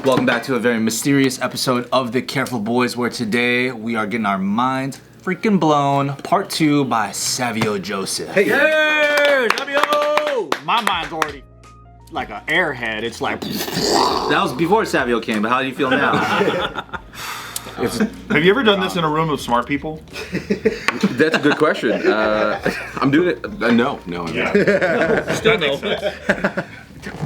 Welcome back to a very mysterious episode of The Careful Boys, where today we are getting our minds freaking blown. Part 2 by Savio Joseph. Hey, Savio! My mind's already like an airhead. It's like... That was before Savio came, but how do you feel now? Have you ever done this in a room of smart people? That's a good question. I'm doing it. No, I'm not. Still no.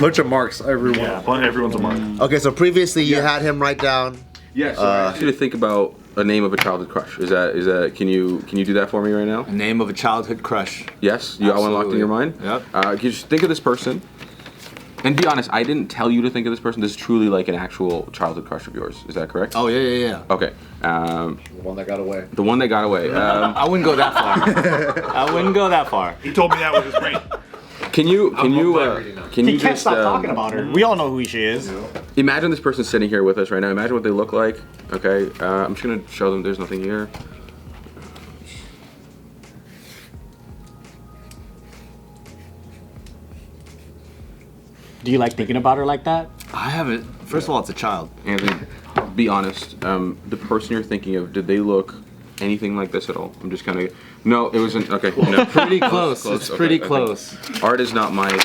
Bunch of marks, everyone. Yeah, everyone's a mark. Okay, so previously you had him write down. Yeah, so I asked you to think about a name of a childhood crush. Is that can you do that for me right now? A name of a childhood crush. Yes, you got one locked in your mind? Yep. Can you just think of this person? And be honest, I didn't tell you to think of this person. This is truly like an actual childhood crush of yours. Is that correct? Oh, yeah. Okay. The one that got away. The one that got away. I wouldn't go that far. I wouldn't go that far. He told me that with his brain. Can you He can't stop talking about her. We all know who she is. Imagine this person sitting here with us right now. Imagine what they look like. Okay. I'm just gonna show them. There's nothing here. Do you like thinking about her like that? I haven't. First of all, it's a child. Anthony, be honest. The person you're thinking of, did they look anything like this at all? I'm just kind of. No, it wasn't. Okay. No. Pretty close. It's pretty close. Art is not my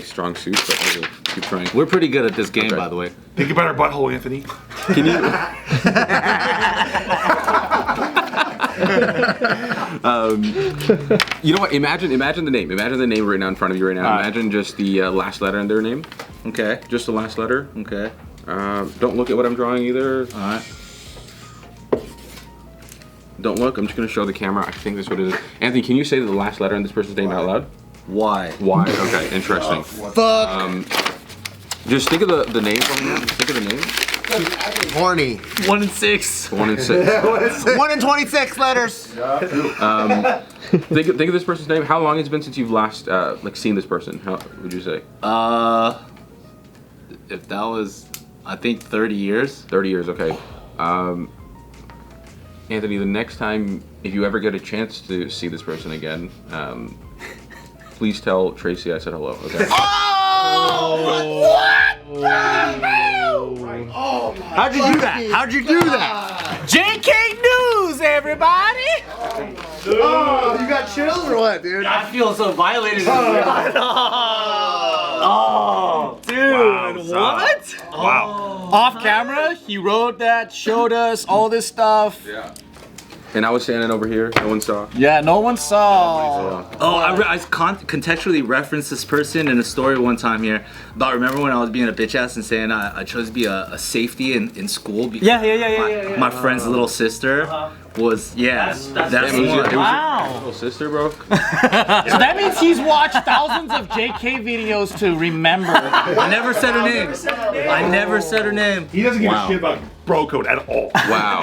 strong suit, but I will keep trying. We're pretty good at this game, Okay. by the way. Think about our butthole, Anthony. Can you? You know what? Imagine the name. Imagine the name right now in front of you right now. Imagine just the last letter in their name. Okay. Just the last letter. Okay. Don't look at what I'm drawing either. All right. Don't look. I'm just gonna show the camera. I think that's what it is. Anthony, can you say the last letter in this person's name out loud? Why? Why? Okay. Interesting. Fuck. Just think of the name for me now. Just think of the name. Horny. 1 in 6. 1 in 6. 1 in 26 letters. Think of this person's name. How long has it been since you've last seen this person? How would you say? If that was, I think 30 years. 30 years. Okay. Anthony, the next time, if you ever get a chance to see this person again, please tell Tracy I said hello. Okay. How'd you do that? How'd you do that? JK News, everybody! Oh, you got chills or what, dude? I feel so violated. Oh, dude, what? Wow. Off camera, he wrote that, showed us all this stuff. Yeah. And I was standing over here. No one saw. Yeah, no one saw. Oh, I contextually referenced this person in a story one time here about, remember when I was being a bitch ass and saying I chose to be a safety in school? Yeah. My friend's little sister was, that's the one. Wow. Little sister, bro. So that means he's watched thousands of JK videos to remember. I never said her name. I never said her name. He doesn't give a shit about bro code at all. Wow.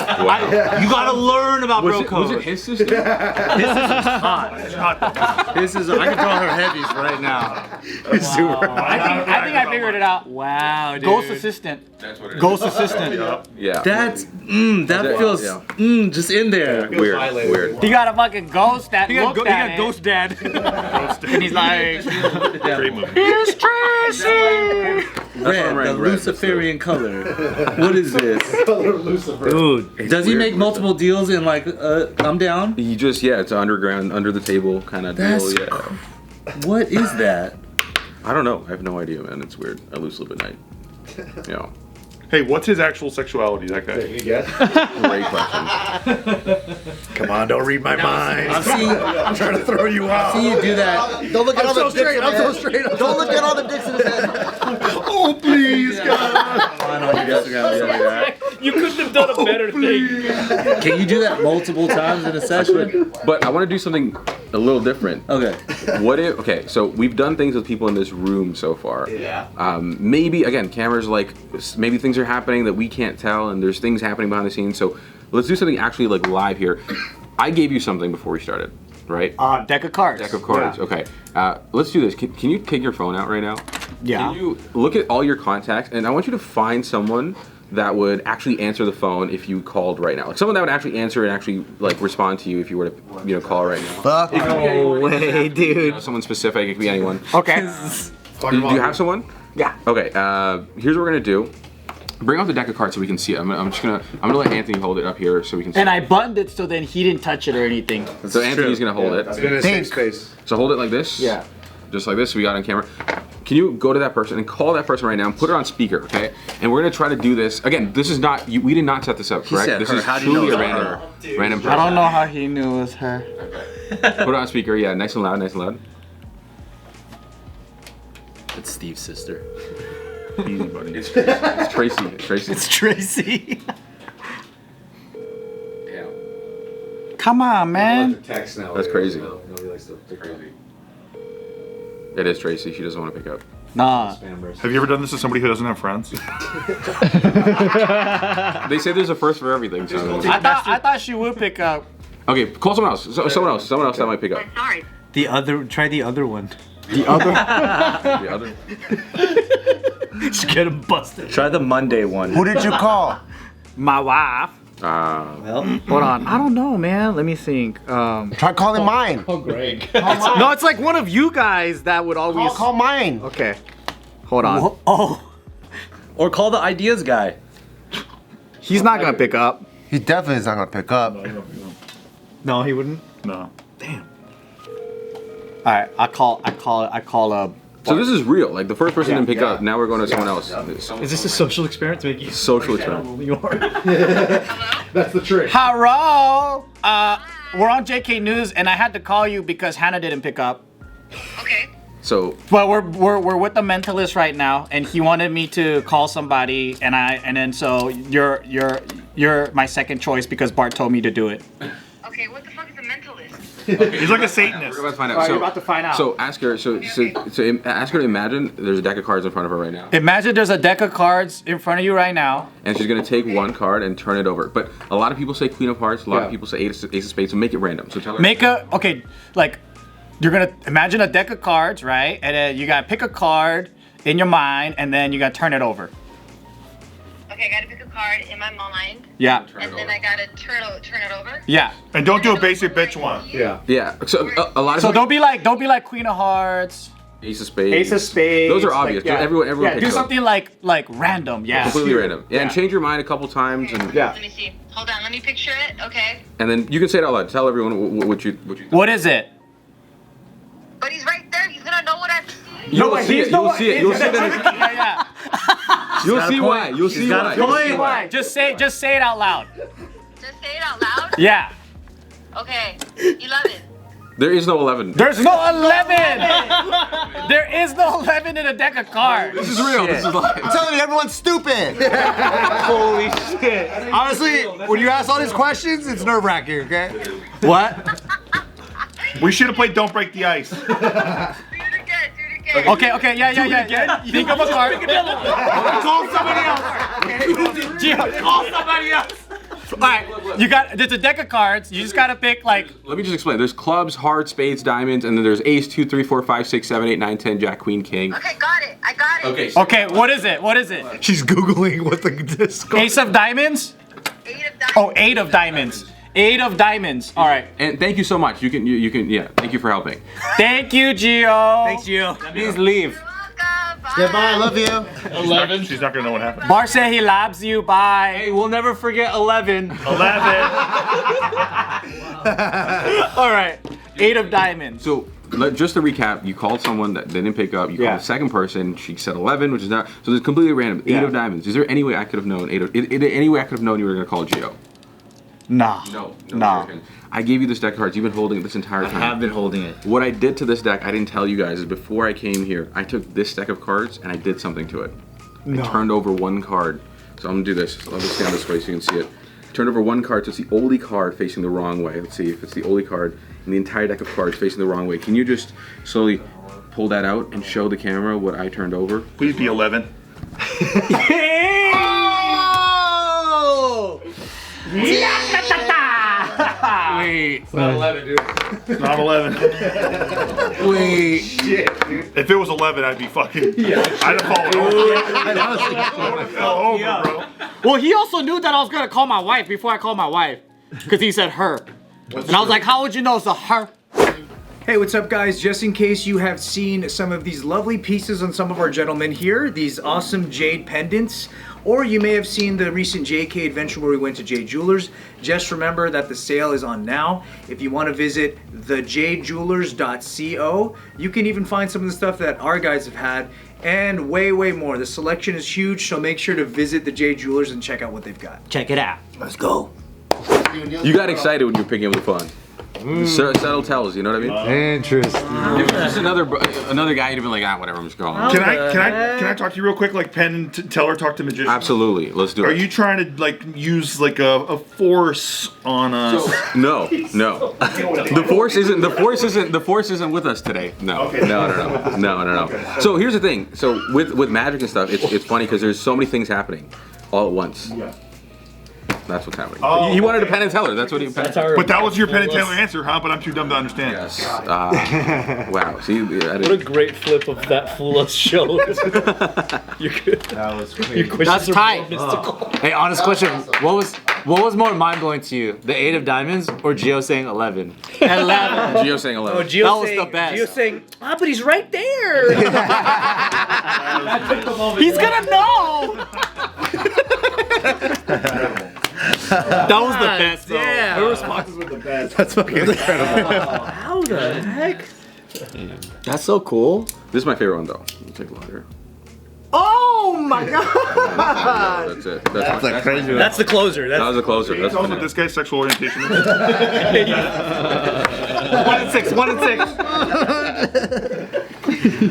You gotta learn about bro Was code. it his sister? His sister's hot. This is, I can draw her heavies right now. I think I figured it out. Wow, dude. Ghost assistant. That's what it is. Ghost assistant. Yeah. That's, that feels, just in there. Weird. He got a fucking ghost that looked He at got it. ghost dad. And he's like, Great movie. here's Tracy! Red, the Luciferian color. What is this? Dude, does he make multiple deals in like, I'm down? You just, it's underground, under the table kind of That's deal. Yeah. What is that? I don't know. I have no idea, man. It's weird. I lose sleep at night. Yeah. Hey, what's his actual sexuality, that guy? Great question. Come on, don't read my mind. I'm trying to throw you out. See you do that. Don't look at all the dicks in his head. Don't look at all the dicks in his head. Oh, please, God. You couldn't have done a better thing. Can you do that multiple times in a session? But I want to do something a little different. Okay. Okay, so we've done things with people in this room so far. Yeah. Maybe, again, cameras maybe things are happening that we can't tell, and there's things happening behind the scenes. So let's do something actually live here. I gave you something before we started, right? Deck of cards. Deck of cards. Yeah. Okay. Let's do this. Can you take your phone out right now? Yeah. Can you look at all your contacts, and I want you to find someone that would actually answer the phone if you called right now. Like someone that would actually answer and actually respond to you if you were to call right now. Fuck. No way, dude. Someone specific. It could be anyone. Okay. Do you have someone? Yeah. Okay. Here's what we're gonna do. Bring out the deck of cards so we can see it. I'm gonna let Anthony hold it up here so we can see. And I buttoned it so then he didn't touch it or anything. So Anthony's gonna hold it. It's in a safe space. So hold it like this. Yeah. Just like this. So we got it on camera. Can you go to that person and call that person right now and put it on speaker, okay? And we're gonna try to do this again. This is not. We did not set this up, correct? said This her. is How do you know truly a it's random I person. don't know how he knew it was her. Put it on speaker. Yeah, nice and loud. Nice and loud. It's Steve's sister. Easy, buddy. It's Tracy. It's Tracy. It's Tracy. Yeah. Come on, man. Text now. That's crazy. Nobody likes to crazy. It is Tracy. She doesn't want to pick up. Nah. Have you ever done this to somebody who doesn't have friends? They say there's a first for everything. So. I thought she would pick up. Okay, call someone else. Someone else that might pick up. Sorry. Try the other one. The other. Just get him busted. Try the Monday one. Who did you call? My wife. Well, Hold on. I don't know, man. Let me think. Try calling mine. No, it's like one of you guys that would always. Call mine. Okay. Hold on. Oh. or call the ideas guy. He's not gonna pick up. He definitely is not gonna pick up. No, he wouldn't. No. All right. I call. So this is real. Like the first person didn't pick yeah. up. Now we're going to someone else. Is this a social experiment to make you Social experiment. you are? That's the trick. Hello. We're on JK News, and I had to call you because Hannah didn't pick up. Okay. So But we're with the mentalist right now, and he wanted me to call somebody, and then so you're my second choice because Bart told me to do it. Okay, what the fuck is a mentalist? He's like a Satanist. we're about to find out. Oh, So, you're about to find out. So ask her. So ask her to imagine there's a deck of cards in front of her right now, Imagine there's a deck of cards in front of you right now. and she's gonna take one card and turn it over. But a lot of people say Queen of Hearts. A lot of people say Ace of Spades. So make it random. So tell her. Like you're gonna imagine a deck of cards, right? And then you gotta pick a card in your mind, and then you gotta turn it over. Okay, I gotta pick a card in my mind, Yeah. and then I gotta turn it over. Yeah. And don't do a basic bitch one. Yeah. Yeah. So a lot of So people, don't be like Queen of Hearts, Ace of Spades. Ace of Spades. Those are obvious. Like, yeah. Everyone Yeah, picks do those. something like random. Yeah. Completely random. Yeah, and Yeah. change your mind a couple times, and Let me see. Hold on, let me picture it. Okay. and then you can say it out loud. Tell everyone what you. What is it? But he's right there. He's gonna know what I'm seeing. You'll see it. You'll see it. You'll see it. Yeah. You'll see why. You'll see got a why. point. You'll see why. Just say it out loud. Just say it out loud. Yeah. Okay. 11. There is no 11. There's no 11. There is no 11 in a deck of cards. This is real. This is live. I'm telling you, everyone's stupid. Holy shit. Honestly, when you ask all these questions, it's nerve-wracking, okay? What? We should have played Don't Break the Ice. Do it again. Do it again. Okay, yeah. Think of a card. Call somebody else. Gio, call somebody else. Alright, there's a deck of cards. You just gotta pick like. Let me just explain. There's clubs, hearts, spades, diamonds, and then there's ace, 2, 3, 4, 5, 6, 7, 8, 9, 10, jack, queen, king. Okay, got it. I got it. Okay. Okay, what is it? She's Googling what the disc. Ace of diamonds? 8 of diamonds. Oh, 8 of diamonds. 8 of diamonds. Alright. And thank you so much. You can, yeah. Thank you for helping. Thank you, Gio. Thanks, Gio. Please leave. You're welcome. Bye. Goodbye, I love you. 11. She's not gonna know what happened. Bart said he loves you. Bye. Hey, we'll never forget 11. 11. Alright. 8 of diamonds. So just to recap, you called someone that didn't pick up. You called the second person. She said 11, which is not. So it's completely random. 8 of diamonds. Is there any way I could have known any way I could have known you were gonna call Gio? Nah. No. I gave you this deck of cards. You've been holding it this entire time. I have been holding it. What I did to this deck, I didn't tell you guys, is before I came here, I took this deck of cards and I did something to it. I turned over one card. So I'm gonna do this. I'll just stand this way so you can see it. I turned over one card, so it's the only card facing the wrong way. Let's see if it's the only card in the entire deck of cards facing the wrong way. Can you just slowly pull that out and show the camera what I turned over? Please be 11. Oh! Wait. It's not 11, dude. It's not 11. Wait. Shit, dude. If it was 11, I'd be fucking. I'd have fallen over. Fell over, bro. Well, he also knew that I was gonna call my wife before I called my wife, because he said her, and I was like, "How would you know it's a her?" Hey, what's up guys? Just in case you have seen some of these lovely pieces on some of our gentlemen here, these awesome jade pendants, or you may have seen the recent JK adventure where we went to J Jewelers. Just remember that the sale is on now. If you want to visit thejjewelers.co, you can even find some of the stuff that our guys have had and way more. The selection is huge, so make sure to visit the J Jewelers and check out what they've got. Check it out. Let's go. You got excited when you were picking up the phone. Subtle tells, you know what I mean? Interesting. If it was just another guy, you'd have been like, whatever, I'm just going. Can I talk to you real quick? Like Penn and Teller talk to magicians. Absolutely, let's do it. Are you trying to like use like a force on us? No. The force isn't with us today. No. Okay. No. So here's the thing. So with magic and stuff, it's funny because there's so many things happening all at once. Yeah. That's what's happening. Oh, he wanted a Penn and Teller. That's what he. But that was your Penn and Teller answer, huh? But I'm too dumb to understand. Yes. Wow. See, what a great flip of that fool us show. You could. That was crazy. That's tight. Hey, honest question. What was more mind blowing to you, the 8 of diamonds or Gio saying 11? 11. Gio saying 11. Oh, Gio that was saying, the best. Gio saying, but he's right there. He's gonna know. That was the best, though. Yeah. Her responses were the best. That's fucking incredible. How the heck? That's so cool. This is my favorite one, though. We'll take a lot here. Oh my god! That's it. That's like crazy. That's the closer. That was a closer. Can you That's tell us what this guy's sexual orientation is? 1 and 6. 1 and 6.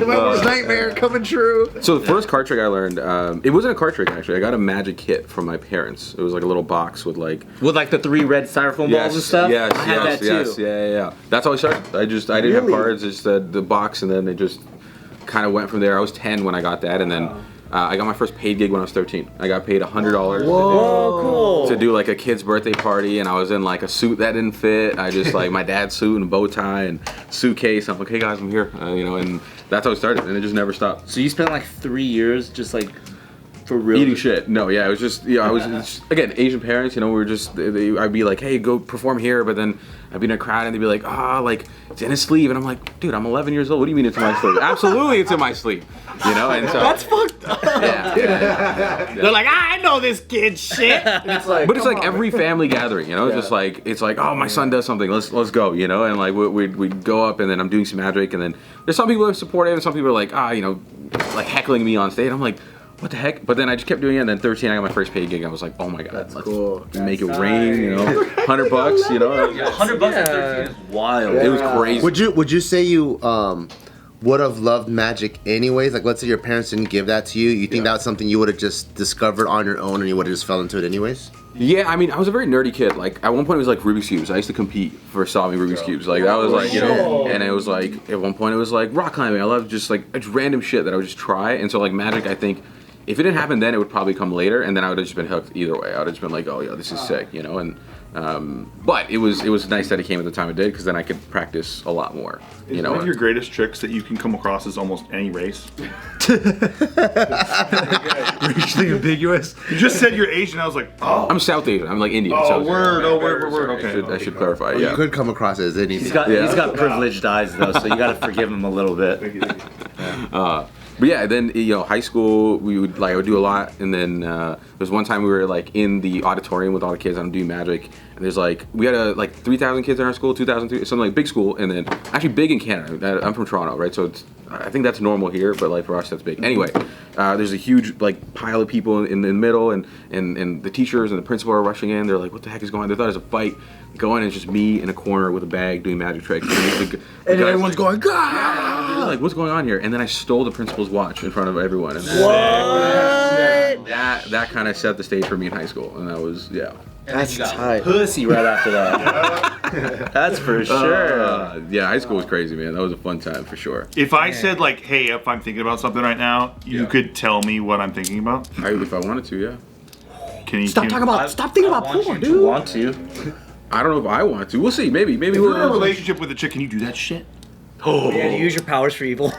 My worst nightmare coming true. So the first card trick I learned, it wasn't a card trick actually. I got a magic kit from my parents. It was like a little box with like the 3 red styrofoam balls and stuff? Yes, I had that too. Yeah. That's how I started. I didn't have cards. Just the box, and then they just kind of went from there. I was 10 when I got that, and then I got my first paid gig when I was 13. I got paid $100 to do like a kid's birthday party, and I was in like a suit that didn't fit. I just like my dad's suit and a bow tie and suitcase. I'm like, hey guys, I'm here, and that's how it started, and it just never stopped. So you spent like 3 years just like for real eating shit. No, yeah, it was just I was just, again, Asian parents. We were just I'd be like, hey, go perform here, but then I'd be in a crowd and they'd be like, like it's in his sleeve, and I'm like, dude, I'm 11 years old. What do you mean it's in my sleeve? Absolutely, it's in my sleeve. And so That's fucked up. Yeah. They're like, I know this kid shit. It's like, but it's like every family gathering, just like it's like, oh, my son does something, let's go, and like we'd go up, and then I'm doing some magic, and then there's some people that are supportive, and some people are like, like heckling me on stage. I'm like, what the heck? But then I just kept doing it, and then 13, I got my first paid gig. I was like, oh my god, that's cool. Make it rain, $100, $100 at 13 is wild. It was crazy. Would you say you would have loved magic anyways? Like, let's say your parents didn't give that to you. You think that's something you would have just discovered on your own, and you would have just fell into it anyways? Yeah, I mean, I was a very nerdy kid. Like, at one point it was like Rubik's Cubes. I used to compete for solving Rubik's Cubes. Like, that was like, and it was like, at one point it was like rock climbing. I loved just like random shit that I would just try. And so like magic, I think, if it didn't happen then, it would probably come later, and then I would have just been hooked either way. I would have just been like, oh yeah, this is sick, and but it was nice that it came at the time it did, because then I could practice a lot more. Is one of your greatest tricks that you can come across as almost any race? Racially ambiguous. You just said you're Asian. I was like, oh. I'm South Asian. I'm like Indian. Oh, word. Okay. I should clarify. You could come across as anything. He's got privileged eyes though, so you got to forgive him a little bit. But yeah, then high school I would do a lot, and then there was one time we were like in the auditorium with all the kids, and I'm doing magic, and there's like we had 3,000 kids in our school, 2,000, something like big school, and then actually big in Canada. I'm from Toronto, right? So I think that's normal here, but like for us that's big. Anyway, there's a huge like pile of people in the middle, and the teachers and the principal are rushing in. They're like, what the heck is going on? They thought it was a fight going, and it's just me in a corner with a bag doing magic tricks, and everyone's going, "Gah!" Like, what's going on here? And then I stole the principal's watch in front of everyone. And that kind of set the stage for me in high school, and that was That's tight. Pussy right after that. That's for sure. Yeah, high school was crazy, man. That was a fun time for sure. If I said like, hey, if I'm thinking about something right now, you could tell me what I'm thinking about? If I wanted to, yeah. Can you stop thinking about porn, dude. Want to? I don't know if I want to. We'll see. Maybe if you're in a relationship with a chick, can you do that shit? Oh. Yeah, use your powers for evil.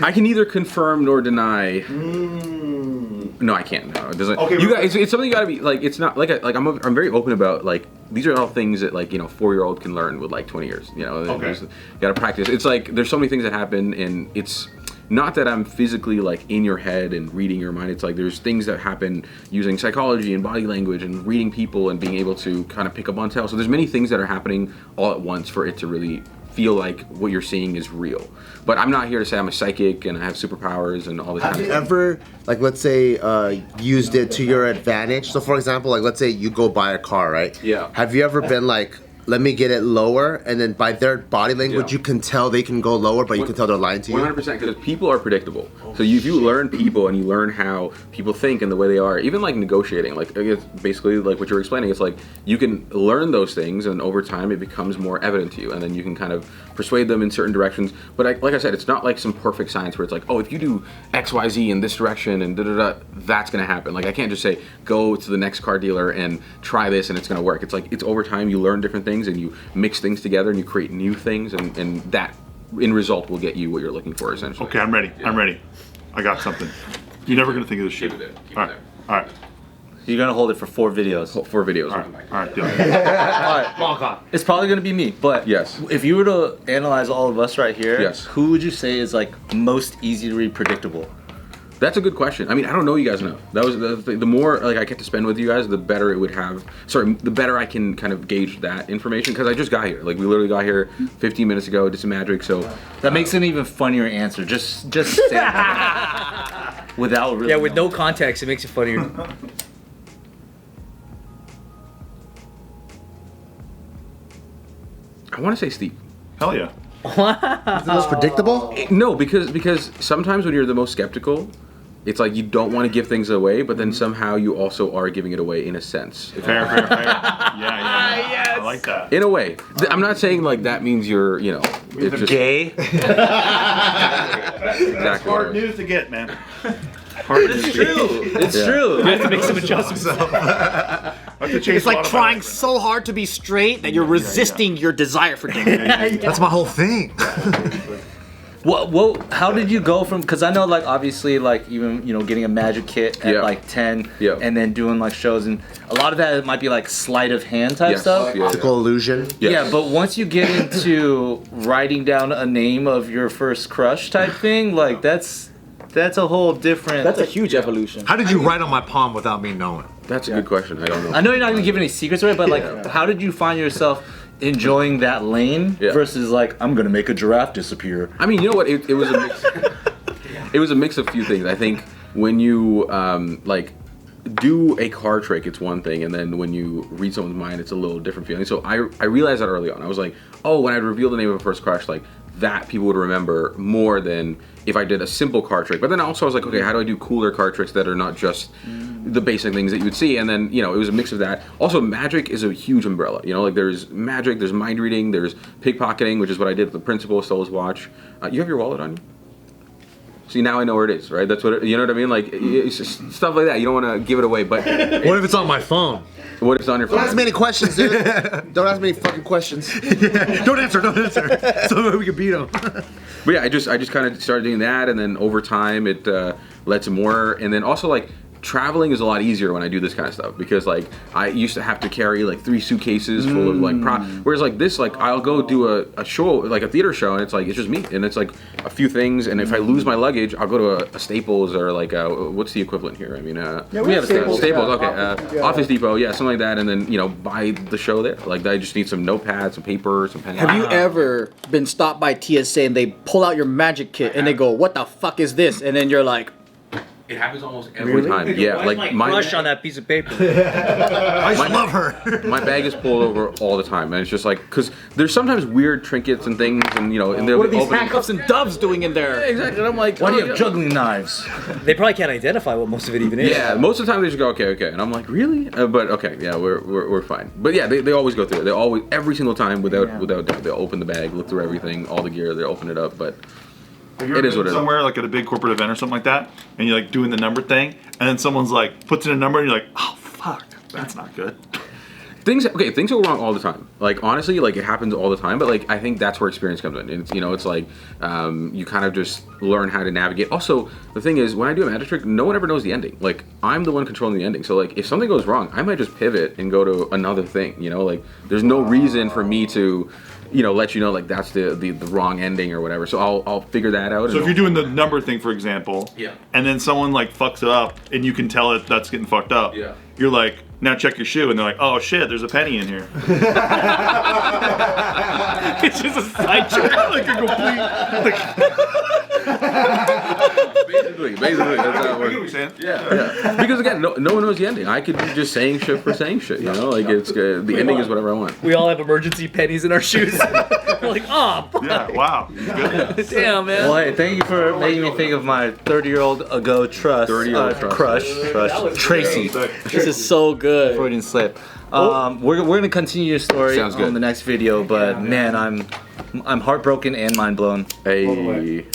I can neither confirm nor deny. No, I can't. No, it doesn't. Okay, you guys, it's something you gotta be like. It's not like I'm very open about like these are all things that like 4-year-old can learn with like 20 years. Okay. You gotta practice. It's like there's so many things that happen, and it's not that I'm physically like in your head and reading your mind. It's like there's things that happen using psychology and body language and reading people and being able to kind of pick up on tell. So there's many things that are happening all at once for it to really feel like what you're seeing is real. But I'm not here to say I'm a psychic and I have superpowers and all this kind of stuff. Have you ever, like, let's say, used it to your advantage? So, for example, like, let's say you go buy a car, right? Yeah. Have you ever been like, let me get it lower, and then by their body language, you can tell they can go lower, but you can tell they're lying to you? 100%, because people are predictable. So if you learn people and you learn how people think and the way they are, even like negotiating, like I guess basically like what you're explaining, it's like you can learn those things, and over time it becomes more evident to you, and then you can kind of persuade them in certain directions. But like I said, it's not like some perfect science where it's like, oh, if you do X, Y, Z in this direction and da-da-da, that's gonna happen. Like I can't just say, go to the next car dealer and try this and it's gonna work. It's like, it's over time, you learn different things and you mix things together and you create new things, and that in result will get you what you're looking for, essentially. Okay, I'm ready. I'm ready. I got something. You're never gonna think of this shit. Keep it there. Keep All it right. there. All right. You're gonna hold it for 4 videos. 4 videos. All right. Deal. All right. It's probably gonna be me, but Yes. if you were to analyze all of us right here, Yes. who would you say is like most easy to read predictable? That's a good question. I mean, I don't know you guys enough. That was the more like I get to spend with you guys, the better it would have. Sorry, the better I can kind of gauge that information, because I just got here. Like we literally got here 15 minutes ago, did some magic. So That makes an even funnier answer. Just say that. Without really. Yeah, with knowing. no context, it makes it funnier. I want to say Steve. Hell yeah. Is the most predictable? No, because sometimes when you're the most skeptical, it's like you don't want to give things away, but then somehow you also are giving it away in a sense. Fair. Yeah. Yes. I like that. In a way. I'm not saying like that means you're, you know, it's just Gay. exactly. Hard news to get, man. It's true. It's true. You have to make some adjustments. It's like trying so hard to be straight that you're resisting your desire for gay. That's my whole thing. What? How did you go from? Because I know, like, obviously, like, even getting a magic kit at Yeah. like 10, Yeah. and then doing like shows, and a lot of that might be like sleight of hand type stuff. Yeah. Optical illusion. Yeah, but once you get into writing down a name of your first crush type thing, like that's a whole different. That's a huge evolution. How did you write on my palm without me knowing? That's a good question. I don't know. I know you're not gonna give any secrets away, but like, how did you find yourself enjoying that lane versus like, I'm gonna make a giraffe disappear? I mean, you know what? It was a mix. It was a mix of few things. I think when you like do a card trick, it's one thing, and then when you read someone's mind, it's a little different feeling. So I realized that early on. I was like, oh, when I'd reveal the name of a first crush, like that people would remember more than if I did a simple card trick. But then also I was like, okay, how do I do cooler card tricks that are not just the basic things that you would see? And then, it was a mix of that. Also, magic is a huge umbrella. Like there's magic, there's mind reading, there's pickpocketing, which is what I did with the principal, stole his watch. You have your wallet on you? See, now I know where it is, right? That's what you know what I mean? Like, it's just stuff like that. You don't want to give it away, but What if it's on my phone? what if it's on your phone? Don't ask me any questions, dude. Don't ask me any fucking questions. Don't answer. So we can beat them. But yeah, I just kind of started doing that, and then over time it led to more, and then also like traveling is a lot easier when I do this kind of stuff, because like I used to have to carry like 3 suitcases full of like whereas like this, like I'll go do a show, like a theater show, and it's just me, and it's like a few things, and if I lose my luggage, I'll go to a Staples or like what's the equivalent here? I mean, we have Staples. Staples. Okay, Office Depot, yeah, something like that, and then buy the show there. Like I just need some notepads, some paper, some pens. Have you ever been stopped by TSA and they pull out your magic kit and they go, "What the fuck is this?" And then you're like, It happens almost every time. Yeah, like my crush on that piece of paper. I just love her. My bag is pulled over all the time, and it's just like, because there's sometimes weird trinkets and things, and and they'll "What are be these opening. handcuffs and doves doing in there?" Exactly, and I'm like, Why do you have juggling knives? They probably can't identify what most of it even is. Yeah, most of the time they just go, okay, and I'm like, really? But okay, yeah, we're fine. But yeah, they always go through it. They always, every single time, without doubt, they'll open the bag, look through everything, all the gear, they open it up, but. Have you ever It is been what it is. somewhere like at a big corporate event or something like that, and you're like doing the number thing, and then someone's like puts in a number, and you're like, oh fuck, that's not good. Things go wrong all the time. Like honestly, like it happens all the time. But like I think that's where experience comes in. It's it's like you kind of just learn how to navigate. Also, the thing is, when I do a magic trick, no one ever knows the ending. Like I'm the one controlling the ending. So like if something goes wrong, I might just pivot and go to another thing. Like there's no reason for me to let you know like that's the wrong ending or whatever. So I'll figure that out. So if you're doing the number thing, for example, Yeah. and then someone like fucks it up, and you can tell it that's getting fucked up. Yeah. You're like, now check your shoe, and they're like, oh shit, there's a penny in here. It's just a side trick. Like a complete. Basically, that's how it I get what you're works. saying. Yeah. Because again, no one knows the ending. I could be just saying shit for saying shit. Like it's the ending is whatever I want. We all have emergency pennies in our shoes. We're like, oh, Yeah. Wow. Good. damn, man. Well, hey, thank you for making me think of my 30-year-old ago 30-year-old trust. crush, Tracy. This is so good. Freudian slip. We're gonna continue your story Sounds good. on the next video, but man, I'm heartbroken and mind blown. Hey.